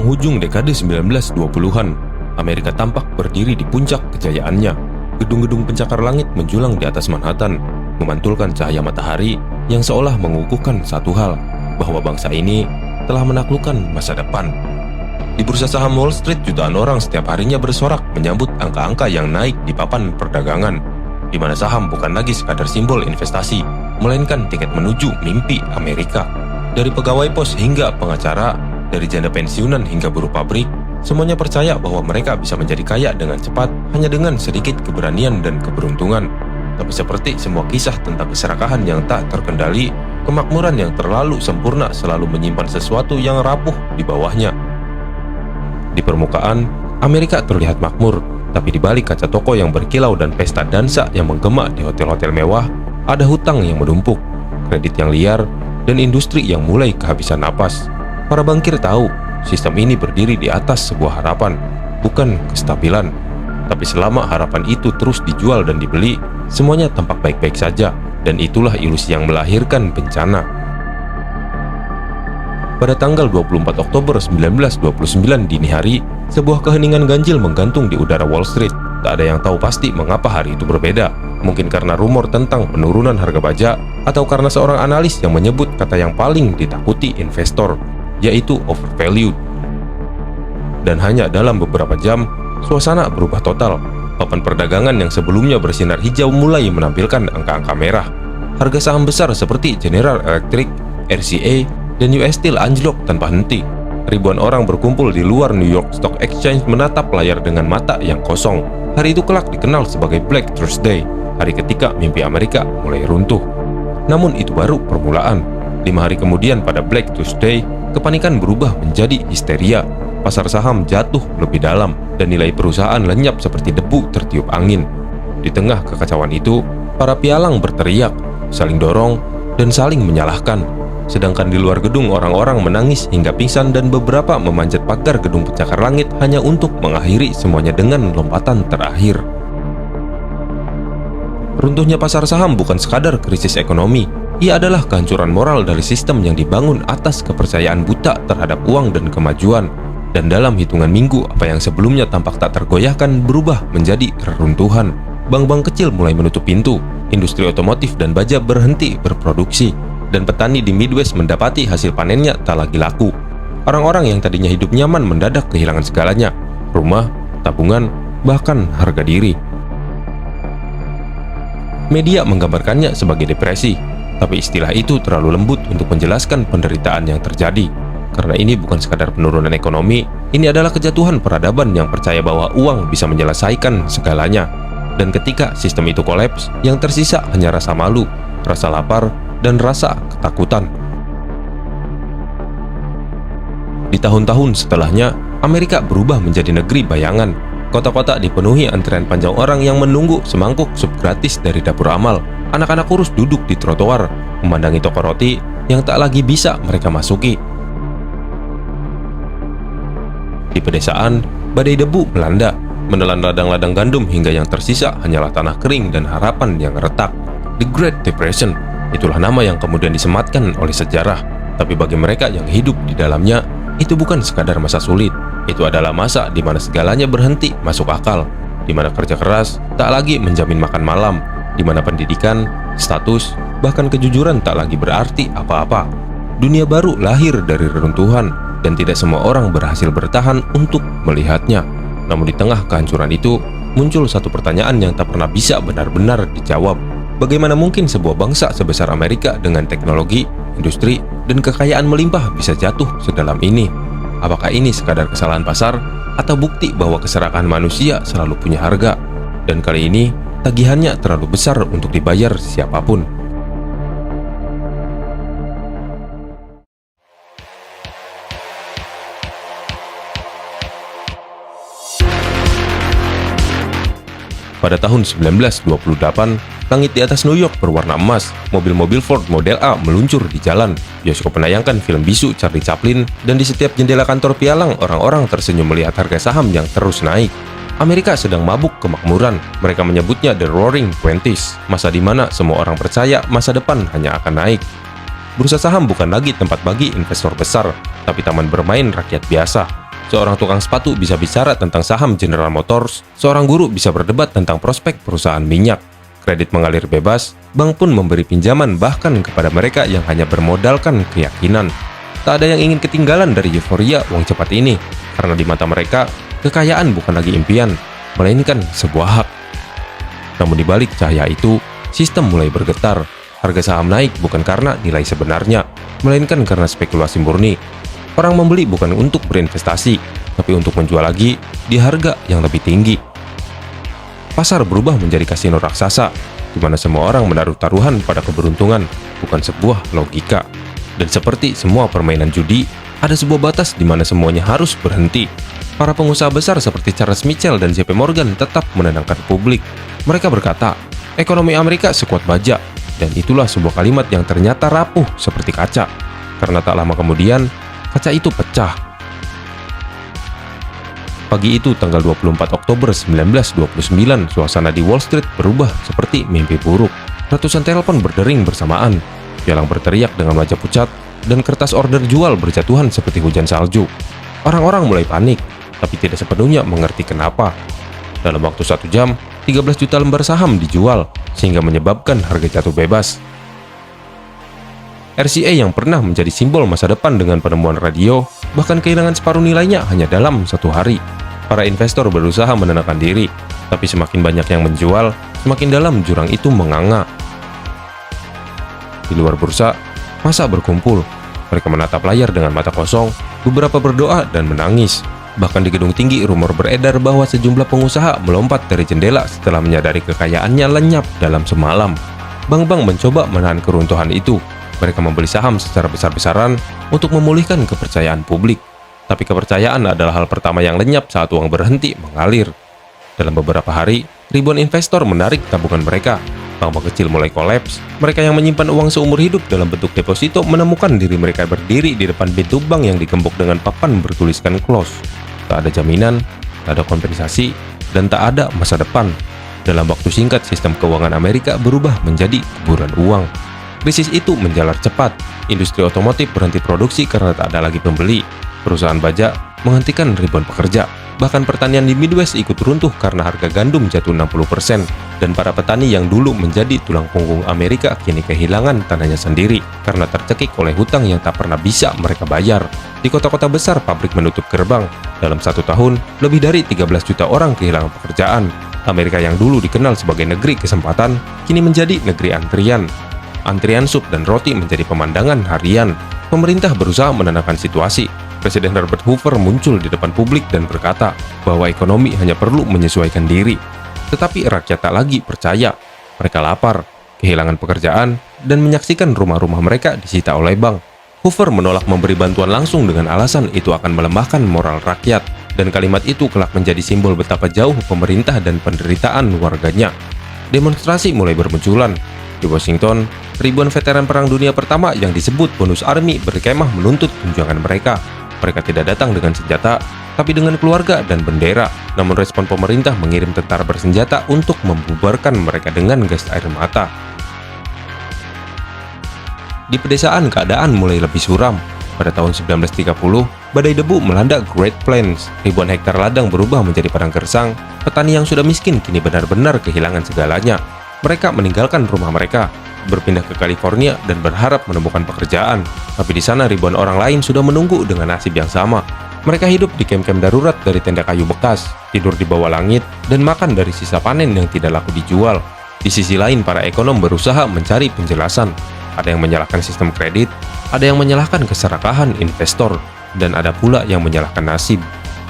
penghujung dekade 1920-an, Amerika tampak berdiri di puncak kejayaannya. Gedung-gedung pencakar langit menjulang di atas Manhattan, memantulkan cahaya matahari yang seolah mengukuhkan satu hal, bahwa bangsa ini telah menaklukkan masa depan. Di bursa saham Wall Street, jutaan orang setiap harinya bersorak menyambut angka-angka yang naik di papan perdagangan, di mana saham bukan lagi sekadar simbol investasi, melainkan tiket menuju mimpi Amerika. Dari pegawai pos hingga pengacara, dari janda pensiunan hingga buruh pabrik, semuanya percaya bahwa mereka bisa menjadi kaya dengan cepat hanya dengan sedikit keberanian dan keberuntungan. Tapi seperti semua kisah tentang keserakahan yang tak terkendali, kemakmuran yang terlalu sempurna selalu menyimpan sesuatu yang rapuh di bawahnya. Di permukaan, Amerika terlihat makmur, tapi di balik kaca toko yang berkilau dan pesta dansa yang menggema di hotel-hotel mewah, ada hutang yang menumpuk, kredit yang liar, dan industri yang mulai kehabisan napas. Para bankir tahu, sistem ini berdiri di atas sebuah harapan, bukan kestabilan. Tapi selama harapan itu terus dijual dan dibeli, semuanya tampak baik-baik saja, dan itulah ilusi yang melahirkan bencana. Pada tanggal 24 Oktober 1929 dini hari, sebuah keheningan ganjil menggantung di udara Wall Street. Tak ada yang tahu pasti mengapa hari itu berbeda. Mungkin karena rumor tentang penurunan harga baja, atau karena seorang analis yang menyebut kata yang paling ditakuti investor, yaitu overvalued. Dan hanya dalam beberapa jam, suasana berubah total. Papan perdagangan yang sebelumnya bersinar hijau mulai menampilkan angka-angka merah. Harga saham besar seperti General Electric, RCA, dan US Steel anjlok tanpa henti. Ribuan orang berkumpul di luar New York Stock Exchange menatap layar dengan mata yang kosong. Hari itu kelak dikenal sebagai Black Thursday, hari ketika mimpi Amerika mulai runtuh. Namun itu baru permulaan. 5 hari kemudian pada Black Tuesday, kepanikan berubah menjadi histeria. Pasar saham jatuh lebih dalam dan nilai perusahaan lenyap seperti debu tertiup angin. Di tengah kekacauan itu, para pialang berteriak, saling dorong, dan saling menyalahkan. Sedangkan di luar gedung orang-orang menangis hingga pingsan dan beberapa memanjat pagar gedung pencakar langit hanya untuk mengakhiri semuanya dengan lompatan terakhir. Runtuhnya pasar saham bukan sekadar krisis ekonomi. Ia adalah kehancuran moral dari sistem yang dibangun atas kepercayaan buta terhadap uang dan kemajuan. Dan dalam hitungan minggu, apa yang sebelumnya tampak tak tergoyahkan berubah menjadi reruntuhan. Bank-bank kecil mulai menutup pintu, industri otomotif dan baja berhenti berproduksi, dan petani di Midwest mendapati hasil panennya tak lagi laku. Orang-orang yang tadinya hidup nyaman mendadak kehilangan segalanya, rumah, tabungan, bahkan harga diri. Media menggambarkannya sebagai depresi, tapi istilah itu terlalu lembut untuk menjelaskan penderitaan yang terjadi. Karena ini bukan sekadar penurunan ekonomi, ini adalah kejatuhan peradaban yang percaya bahwa uang bisa menyelesaikan segalanya. Dan ketika sistem itu kolaps, yang tersisa hanya rasa malu, rasa lapar, dan rasa ketakutan. Di tahun-tahun setelahnya, Amerika berubah menjadi negeri bayangan. Kota-kota dipenuhi antrean panjang orang yang menunggu semangkuk sup gratis dari dapur amal. Anak-anak kurus duduk di trotoar, memandangi toko roti yang tak lagi bisa mereka masuki. Di pedesaan, badai debu melanda, menelan ladang-ladang gandum hingga yang tersisa hanyalah tanah kering dan harapan yang retak. The Great Depression, itulah nama yang kemudian disematkan oleh sejarah. Tapi bagi mereka yang hidup di dalamnya, itu bukan sekadar masa sulit. Itu adalah masa di mana segalanya berhenti masuk akal, di mana kerja keras tak lagi menjamin makan malam, di mana pendidikan, status, bahkan kejujuran tak lagi berarti apa-apa. Dunia baru lahir dari reruntuhan, dan tidak semua orang berhasil bertahan untuk melihatnya. Namun di tengah kehancuran itu, muncul satu pertanyaan yang tak pernah bisa benar-benar dijawab. Bagaimana mungkin sebuah bangsa sebesar Amerika dengan teknologi, industri, dan kekayaan melimpah bisa jatuh sedalam ini? Apakah ini sekadar kesalahan pasar, atau bukti bahwa keserakahan manusia selalu punya harga? Dan kali ini, tagihannya terlalu besar untuk dibayar siapapun. Pada tahun 1928, langit di atas New York berwarna emas, mobil-mobil Ford Model A meluncur di jalan, bioskop menayangkan film bisu Charlie Chaplin, dan di setiap jendela kantor pialang orang-orang tersenyum melihat harga saham yang terus naik. Amerika sedang mabuk kemakmuran. Mereka menyebutnya The Roaring Twenties, masa di mana semua orang percaya masa depan hanya akan naik. Bursa saham bukan lagi tempat bagi investor besar, tapi taman bermain rakyat biasa. Seorang tukang sepatu bisa bicara tentang saham General Motors, seorang guru bisa berdebat tentang prospek perusahaan minyak. Kredit mengalir bebas, bank pun memberi pinjaman bahkan kepada mereka yang hanya bermodalkan keyakinan. Tak ada yang ingin ketinggalan dari euforia uang cepat ini, karena di mata mereka, kekayaan bukan lagi impian, melainkan sebuah hak. Namun di balik cahaya itu, sistem mulai bergetar. Harga saham naik bukan karena nilai sebenarnya, melainkan karena spekulasi murni. Orang membeli bukan untuk berinvestasi, tapi untuk menjual lagi di harga yang lebih tinggi. Pasar berubah menjadi kasino raksasa, di mana semua orang menaruh taruhan pada keberuntungan, bukan sebuah logika. Dan seperti semua permainan judi, ada sebuah batas di mana semuanya harus berhenti. Para pengusaha besar seperti Charles Mitchell dan JP Morgan tetap menenangkan publik. Mereka berkata, ekonomi Amerika sekuat baja, dan itulah sebuah kalimat yang ternyata rapuh seperti kaca. Karena tak lama kemudian, kaca itu pecah. Pagi itu tanggal 24 Oktober 1929, suasana di Wall Street berubah seperti mimpi buruk. Ratusan telepon berdering bersamaan, pialang berteriak dengan wajah pucat, dan kertas order jual berjatuhan seperti hujan salju. Orang-orang mulai panik, tapi tidak sepenuhnya mengerti kenapa. Dalam waktu 1 jam, 13 juta lembar saham dijual, sehingga menyebabkan harga jatuh bebas. RCA yang pernah menjadi simbol masa depan dengan penemuan radio, bahkan kehilangan separuh nilainya hanya dalam 1 hari. Para investor berusaha menenangkan diri, tapi semakin banyak yang menjual, semakin dalam jurang itu menganga. Di luar bursa, massa berkumpul. Mereka menatap layar dengan mata kosong, beberapa berdoa dan menangis. Bahkan di gedung tinggi, rumor beredar bahwa sejumlah pengusaha melompat dari jendela setelah menyadari kekayaannya lenyap dalam semalam. Bank-bank mencoba menahan keruntuhan itu. Mereka membeli saham secara besar-besaran untuk memulihkan kepercayaan publik. Tapi kepercayaan adalah hal pertama yang lenyap saat uang berhenti mengalir. Dalam beberapa hari, ribuan investor menarik tabungan mereka. Bank-bank kecil mulai kolaps. Mereka yang menyimpan uang seumur hidup dalam bentuk deposito menemukan diri mereka berdiri di depan pintu bank yang digembok dengan papan bertuliskan close. Tak ada jaminan, tak ada kompensasi, dan tak ada masa depan. Dalam waktu singkat, sistem keuangan Amerika berubah menjadi kuburan uang. Krisis itu menjalar cepat. Industri otomotif berhenti produksi karena tak ada lagi pembeli. Perusahaan baja menghentikan ribuan pekerja. Bahkan pertanian di Midwest ikut runtuh karena harga gandum jatuh 60%. Dan para petani yang dulu menjadi tulang punggung Amerika kini kehilangan tanahnya sendiri karena tercekik oleh hutang yang tak pernah bisa mereka bayar. Di kota-kota besar, pabrik menutup gerbang. Dalam 1 tahun, lebih dari 13 juta orang kehilangan pekerjaan. Amerika yang dulu dikenal sebagai negeri kesempatan, kini menjadi negeri antrian. Antrian sup dan roti menjadi pemandangan harian. Pemerintah berusaha menenangkan situasi. Presiden Herbert Hoover muncul di depan publik dan berkata bahwa ekonomi hanya perlu menyesuaikan diri. Tetapi rakyat tak lagi percaya. Mereka lapar, kehilangan pekerjaan, dan menyaksikan rumah-rumah mereka disita oleh bank. Hoover menolak memberi bantuan langsung dengan alasan itu akan melemahkan moral rakyat. Dan kalimat itu kelak menjadi simbol betapa jauh pemerintah dan penderitaan warganya. Demonstrasi mulai bermunculan. Di Washington, ribuan veteran Perang Dunia Pertama yang disebut bonus army berkemah menuntut tunjangan mereka. Mereka tidak datang dengan senjata, tapi dengan keluarga dan bendera. Namun respon pemerintah mengirim tentara bersenjata untuk membubarkan mereka dengan gas air mata. Di pedesaan keadaan mulai lebih suram. Pada tahun 1930, badai debu melanda Great Plains. Ribuan hektar ladang berubah menjadi padang gersang. Petani yang sudah miskin kini benar-benar kehilangan segalanya. Mereka meninggalkan rumah mereka, berpindah ke California dan berharap menemukan pekerjaan. Tapi di sana ribuan orang lain sudah menunggu dengan nasib yang sama. Mereka hidup di kem-kem darurat dari tenda kayu bekas, tidur di bawah langit, dan makan dari sisa panen yang tidak laku dijual. Di sisi lain, para ekonom berusaha mencari penjelasan. Ada yang menyalahkan sistem kredit, ada yang menyalahkan keserakahan investor, dan ada pula yang menyalahkan nasib.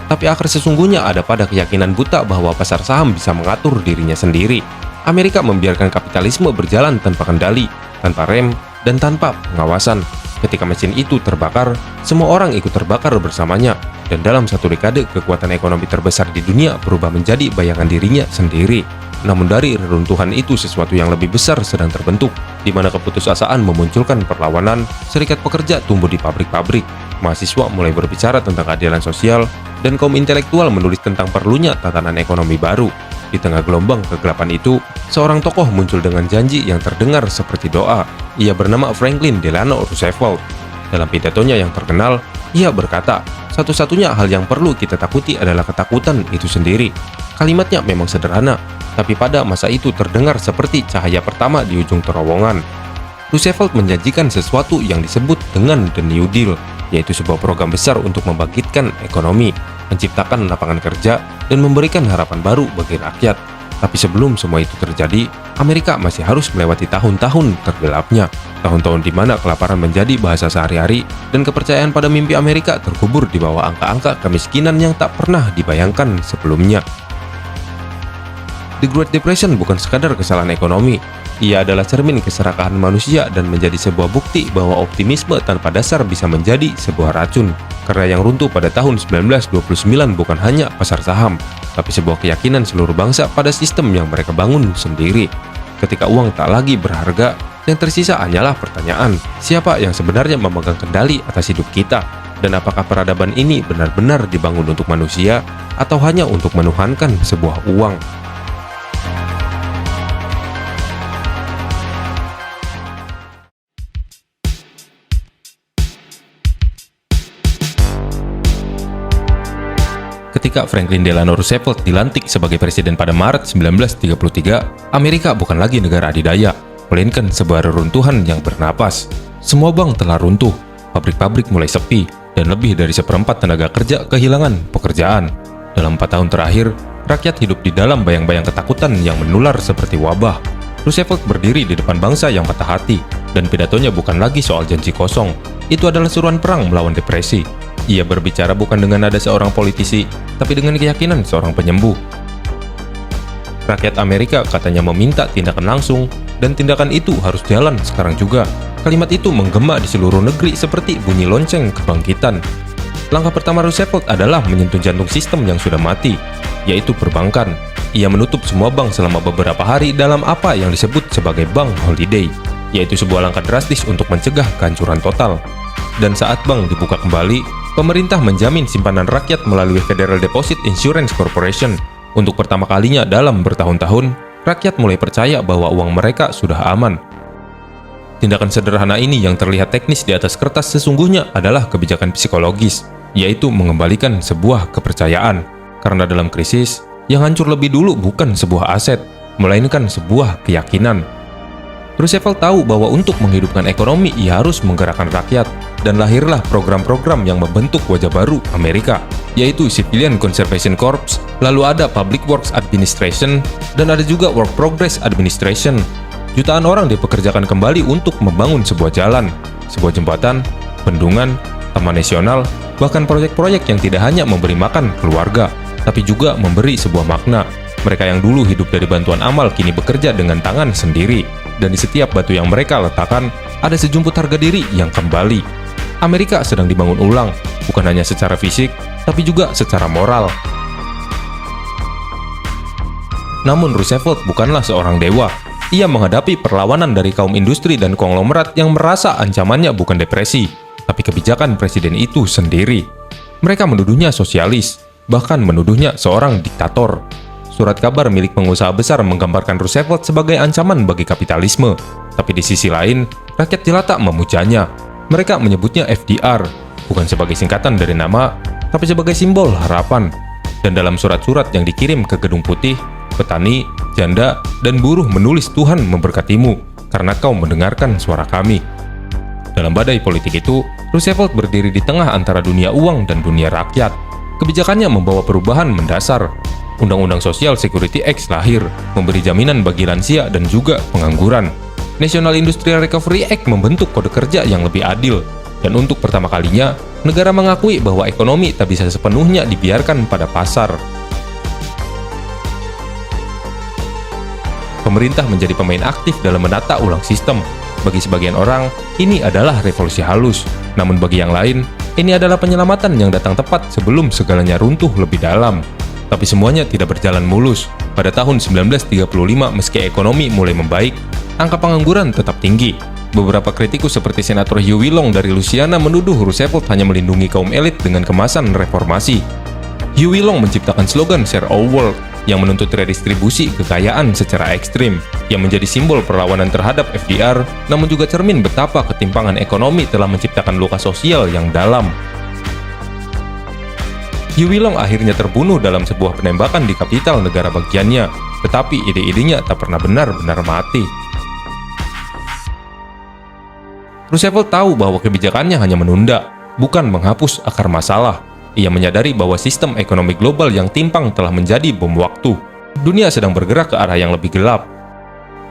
Tapi akar sesungguhnya ada pada keyakinan buta bahwa pasar saham bisa mengatur dirinya sendiri. Amerika membiarkan kapitalisme berjalan tanpa kendali, tanpa rem, dan tanpa pengawasan. Ketika mesin itu terbakar, semua orang ikut terbakar bersamanya. Dan dalam 1 dekade, kekuatan ekonomi terbesar di dunia berubah menjadi bayangan dirinya sendiri. Namun dari reruntuhan itu, sesuatu yang lebih besar sedang terbentuk, di mana keputusasaan memunculkan perlawanan. Serikat pekerja tumbuh di pabrik-pabrik. Mahasiswa mulai berbicara tentang keadilan sosial, dan kaum intelektual menulis tentang perlunya tatanan ekonomi baru. Di tengah gelombang kegelapan itu, seorang tokoh muncul dengan janji yang terdengar seperti doa. Ia bernama Franklin Delano Roosevelt. Dalam pidatonya yang terkenal, Ia berkata, satu-satunya hal yang perlu kita takuti adalah ketakutan itu sendiri. Kalimatnya memang sederhana, tapi pada masa itu terdengar seperti cahaya pertama di ujung terowongan. Roosevelt menjanjikan sesuatu yang disebut dengan The New Deal, yaitu sebuah program besar untuk membangkitkan ekonomi, menciptakan lapangan kerja, dan memberikan harapan baru bagi rakyat. Tapi sebelum semua itu terjadi, Amerika masih harus melewati tahun-tahun tergelapnya. Tahun-tahun di mana kelaparan menjadi bahasa sehari-hari dan kepercayaan pada mimpi Amerika terkubur di bawah angka-angka kemiskinan yang tak pernah dibayangkan sebelumnya. The Great Depression bukan sekadar kesalahan ekonomi. Ia adalah cermin keserakahan manusia dan menjadi sebuah bukti bahwa optimisme tanpa dasar bisa menjadi sebuah racun. Karena yang runtuh pada tahun 1929 bukan hanya pasar saham, tapi sebuah keyakinan seluruh bangsa pada sistem yang mereka bangun sendiri. Ketika uang tak lagi berharga, yang tersisa hanyalah pertanyaan, siapa yang sebenarnya memegang kendali atas hidup kita? Dan apakah peradaban ini benar-benar dibangun untuk manusia, atau hanya untuk menuhankan sebuah uang? Ketika Franklin Delano Roosevelt dilantik sebagai presiden pada Maret 1933, Amerika bukan lagi negara adidaya, melainkan sebuah reruntuhan yang bernapas. Semua bank telah runtuh, pabrik-pabrik mulai sepi, dan lebih dari seperempat tenaga kerja kehilangan pekerjaan. Dalam 4 tahun terakhir, rakyat hidup di dalam bayang-bayang ketakutan yang menular seperti wabah. Roosevelt berdiri di depan bangsa yang patah hati, dan pidatonya bukan lagi soal janji kosong. Itu adalah seruan perang melawan depresi. Ia berbicara bukan dengan nada seorang politisi, tapi dengan keyakinan seorang penyembuh. Rakyat Amerika katanya meminta tindakan langsung, dan tindakan itu harus jalan sekarang juga. Kalimat itu menggema di seluruh negeri seperti bunyi lonceng kebangkitan. Langkah pertama Roosevelt adalah menyentuh jantung sistem yang sudah mati, yaitu perbankan. Ia menutup semua bank selama beberapa hari dalam apa yang disebut sebagai bank holiday, yaitu sebuah langkah drastis untuk mencegah kehancuran total. Dan saat bank dibuka kembali, pemerintah menjamin simpanan rakyat melalui Federal Deposit Insurance Corporation. Untuk pertama kalinya dalam bertahun-tahun, rakyat mulai percaya bahwa uang mereka sudah aman. Tindakan sederhana ini yang terlihat teknis di atas kertas sesungguhnya adalah kebijakan psikologis, yaitu mengembalikan sebuah kepercayaan. Karena dalam krisis, yang hancur lebih dulu bukan sebuah aset, melainkan sebuah keyakinan. Roosevelt tahu bahwa untuk menghidupkan ekonomi ia harus menggerakkan rakyat, dan lahirlah program-program yang membentuk wajah baru Amerika, yaitu Civilian Conservation Corps, lalu ada Public Works Administration, dan ada juga Work Progress Administration. Jutaan orang dipekerjakan kembali untuk membangun sebuah jalan, sebuah jembatan, bendungan, taman nasional, bahkan proyek-proyek yang tidak hanya memberi makan keluarga, tapi juga memberi sebuah makna. Mereka yang dulu hidup dari bantuan amal kini bekerja dengan tangan sendiri, dan di setiap batu yang mereka letakkan ada sejumput harga diri yang kembali. Amerika sedang dibangun ulang, bukan hanya secara fisik, tapi juga secara moral. Namun Roosevelt bukanlah seorang dewa. Ia menghadapi perlawanan dari kaum industri dan konglomerat yang merasa ancamannya bukan depresi, tapi kebijakan presiden itu sendiri. Mereka menuduhnya sosialis, bahkan menuduhnya seorang diktator. Surat kabar milik pengusaha besar menggambarkan Roosevelt sebagai ancaman bagi kapitalisme. Tapi di sisi lain, rakyat jelata memujanya. Mereka menyebutnya FDR, bukan sebagai singkatan dari nama, tapi sebagai simbol harapan. Dan dalam surat-surat yang dikirim ke Gedung Putih, petani, janda, dan buruh menulis Tuhan memberkatimu, karena kau mendengarkan suara kami. Dalam badai politik itu, Roosevelt berdiri di tengah antara dunia uang dan dunia rakyat. Kebijakannya membawa perubahan mendasar. Undang-Undang Social Security Act lahir, memberi jaminan bagi lansia dan juga pengangguran. National Industrial Recovery Act membentuk kode kerja yang lebih adil. Dan untuk pertama kalinya, negara mengakui bahwa ekonomi tak bisa sepenuhnya dibiarkan pada pasar. Pemerintah menjadi pemain aktif dalam menata ulang sistem. Bagi sebagian orang, ini adalah revolusi halus. Namun bagi yang lain, ini adalah penyelamatan yang datang tepat sebelum segalanya runtuh lebih dalam. Tapi semuanya tidak berjalan mulus. Pada tahun 1935, meski ekonomi mulai membaik, angka pengangguran tetap tinggi. Beberapa kritikus seperti Senator Huey Long dari Louisiana menuduh Roosevelt hanya melindungi kaum elit dengan kemasan reformasi. Huey Long menciptakan slogan Share Our World yang menuntut redistribusi kekayaan secara ekstrim, yang menjadi simbol perlawanan terhadap FDR, namun juga cermin betapa ketimpangan ekonomi telah menciptakan luka sosial yang dalam. Huey Long akhirnya terbunuh dalam sebuah penembakan di kapital negara bagiannya, tetapi ide-idenya tak pernah benar-benar mati. Roosevelt tahu bahwa kebijakannya hanya menunda, bukan menghapus akar masalah. Ia menyadari bahwa sistem ekonomi global yang timpang telah menjadi bom waktu. Dunia sedang bergerak ke arah yang lebih gelap.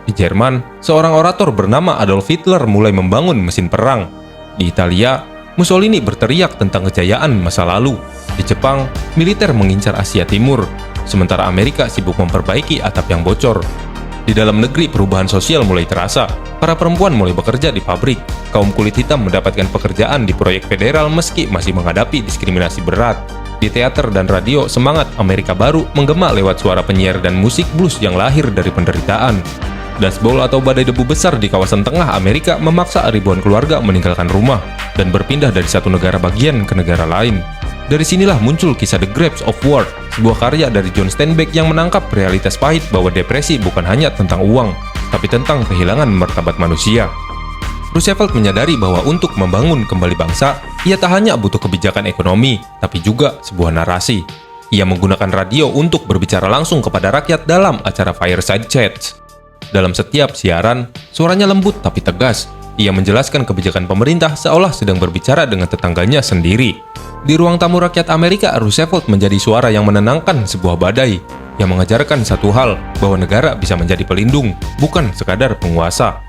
Di Jerman, seorang orator bernama Adolf Hitler mulai membangun mesin perang. Di Italia, Mussolini berteriak tentang kejayaan masa lalu. Di Jepang, militer mengincar Asia Timur, sementara Amerika sibuk memperbaiki atap yang bocor. Di dalam negeri, perubahan sosial mulai terasa. Para perempuan mulai bekerja di pabrik. Kaum kulit hitam mendapatkan pekerjaan di proyek federal meski masih menghadapi diskriminasi berat. Di teater dan radio, semangat Amerika baru menggema lewat suara penyiar dan musik blues yang lahir dari penderitaan. Dust Bowl atau badai debu besar di kawasan tengah Amerika memaksa ribuan keluarga meninggalkan rumah dan berpindah dari satu negara bagian ke negara lain. Dari sinilah muncul kisah The Grapes of War, sebuah karya dari John Steinbeck yang menangkap realitas pahit bahwa depresi bukan hanya tentang uang, tapi tentang kehilangan martabat manusia. Roosevelt menyadari bahwa untuk membangun kembali bangsa, ia tak hanya butuh kebijakan ekonomi, tapi juga sebuah narasi. Ia menggunakan radio untuk berbicara langsung kepada rakyat dalam acara Fireside Chats. Dalam setiap siaran, suaranya lembut tapi tegas. Ia menjelaskan kebijakan pemerintah seolah sedang berbicara dengan tetangganya sendiri. Di ruang tamu rakyat Amerika, Roosevelt menjadi suara yang menenangkan sebuah badai, yang mengajarkan satu hal, bahwa negara bisa menjadi pelindung, bukan sekadar penguasa.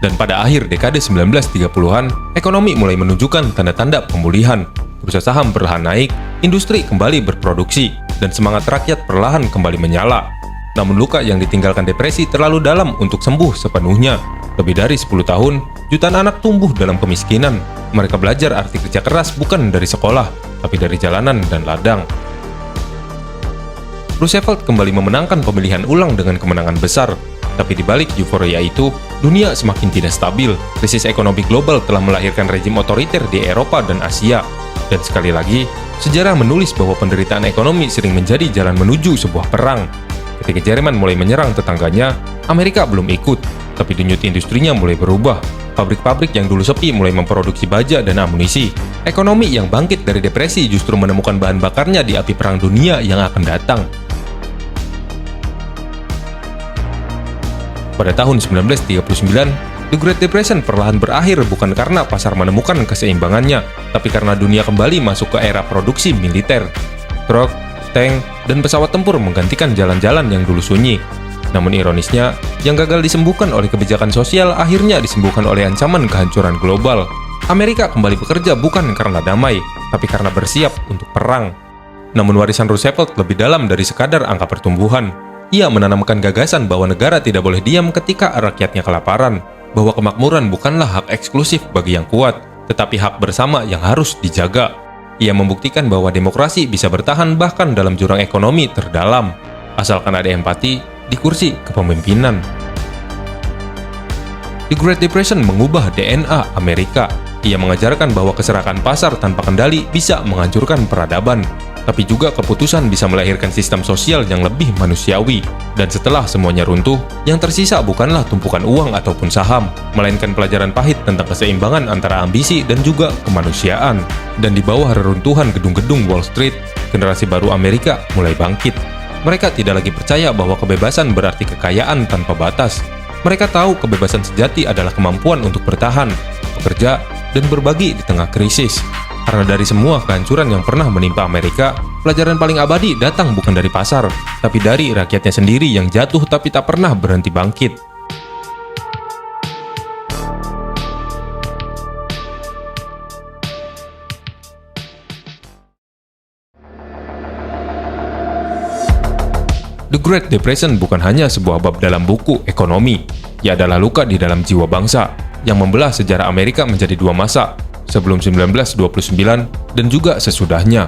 Dan pada akhir dekade 1930-an, ekonomi mulai menunjukkan tanda-tanda pemulihan. Bursa saham perlahan naik, industri kembali berproduksi, dan semangat rakyat perlahan kembali menyala. Namun luka yang ditinggalkan depresi terlalu dalam untuk sembuh sepenuhnya. Lebih dari 10 tahun, jutaan anak tumbuh dalam kemiskinan. Mereka belajar arti kerja keras bukan dari sekolah, tapi dari jalanan dan ladang. Roosevelt kembali memenangkan pemilihan ulang dengan kemenangan besar. Tapi di balik euforia itu, dunia semakin tidak stabil. Krisis ekonomi global telah melahirkan rejim otoriter di Eropa dan Asia. Dan sekali lagi, sejarah menulis bahwa penderitaan ekonomi sering menjadi jalan menuju sebuah perang. Ketika Jerman mulai menyerang tetangganya, Amerika belum ikut, tapi denyut industrinya mulai berubah. Pabrik-pabrik yang dulu sepi mulai memproduksi baja dan amunisi. Ekonomi yang bangkit dari depresi justru menemukan bahan bakarnya di api perang dunia yang akan datang. Pada tahun 1939, The Great Depression perlahan berakhir bukan karena pasar menemukan keseimbangannya, tapi karena dunia kembali masuk ke era produksi militer. Truk, tank, dan pesawat tempur menggantikan jalan-jalan yang dulu sunyi. Namun ironisnya, yang gagal disembuhkan oleh kebijakan sosial akhirnya disembuhkan oleh ancaman kehancuran global. Amerika kembali bekerja bukan karena damai, tapi karena bersiap untuk perang. Namun warisan Roosevelt lebih dalam dari sekadar angka pertumbuhan. Ia menanamkan gagasan bahwa negara tidak boleh diam ketika rakyatnya kelaparan, bahwa kemakmuran bukanlah hak eksklusif bagi yang kuat, tetapi hak bersama yang harus dijaga. Ia membuktikan bahwa demokrasi bisa bertahan bahkan dalam jurang ekonomi terdalam, asalkan ada empati di kursi kepemimpinan. The Great Depression mengubah DNA Amerika. Ia mengajarkan bahwa keserakan pasar tanpa kendali bisa menghancurkan peradaban, tapi juga keputusan bisa melahirkan sistem sosial yang lebih manusiawi. Dan setelah semuanya runtuh, yang tersisa bukanlah tumpukan uang ataupun saham, melainkan pelajaran pahit tentang keseimbangan antara ambisi dan juga kemanusiaan. Dan di bawah reruntuhan gedung-gedung Wall Street, generasi baru Amerika mulai bangkit. Mereka tidak lagi percaya bahwa kebebasan berarti kekayaan tanpa batas. Mereka tahu kebebasan sejati adalah kemampuan untuk bertahan, bekerja, dan berbagi di tengah krisis. Karena dari semua kehancuran yang pernah menimpa Amerika, pelajaran paling abadi datang bukan dari pasar, tapi dari rakyatnya sendiri yang jatuh tapi tak pernah berhenti bangkit. The Great Depression bukan hanya sebuah bab dalam buku ekonomi. Ia adalah luka di dalam jiwa bangsa yang membelah sejarah Amerika menjadi dua masa, sebelum 1929 dan juga sesudahnya.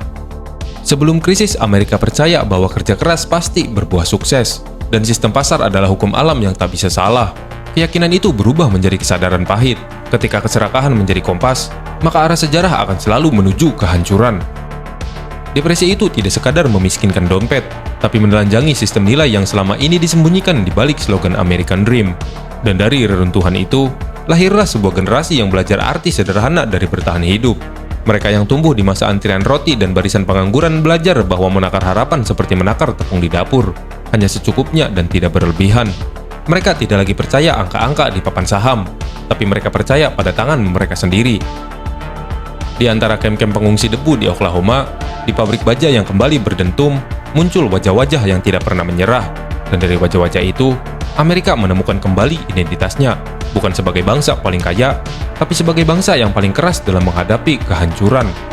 Sebelum krisis, Amerika percaya bahwa kerja keras pasti berbuah sukses, dan sistem pasar adalah hukum alam yang tak bisa salah. Keyakinan itu berubah menjadi kesadaran pahit. Ketika keserakahan menjadi kompas, maka arah sejarah akan selalu menuju kehancuran. Depresi itu tidak sekadar memiskinkan dompet, tapi menelanjangi sistem nilai yang selama ini disembunyikan di balik slogan American Dream. Dan dari reruntuhan itu, lahirlah sebuah generasi yang belajar arti sederhana dari bertahan hidup. Mereka yang tumbuh di masa antrian roti dan barisan pengangguran belajar bahwa menakar harapan seperti menakar tepung di dapur, hanya secukupnya dan tidak berlebihan. Mereka tidak lagi percaya angka-angka di papan saham, tapi mereka percaya pada tangan mereka sendiri. Di antara kem-kem pengungsi debu di Oklahoma, di pabrik baja yang kembali berdentum, muncul wajah-wajah yang tidak pernah menyerah. Dan dari wajah-wajah itu, Amerika menemukan kembali identitasnya, bukan sebagai bangsa paling kaya, tapi sebagai bangsa yang paling keras dalam menghadapi kehancuran.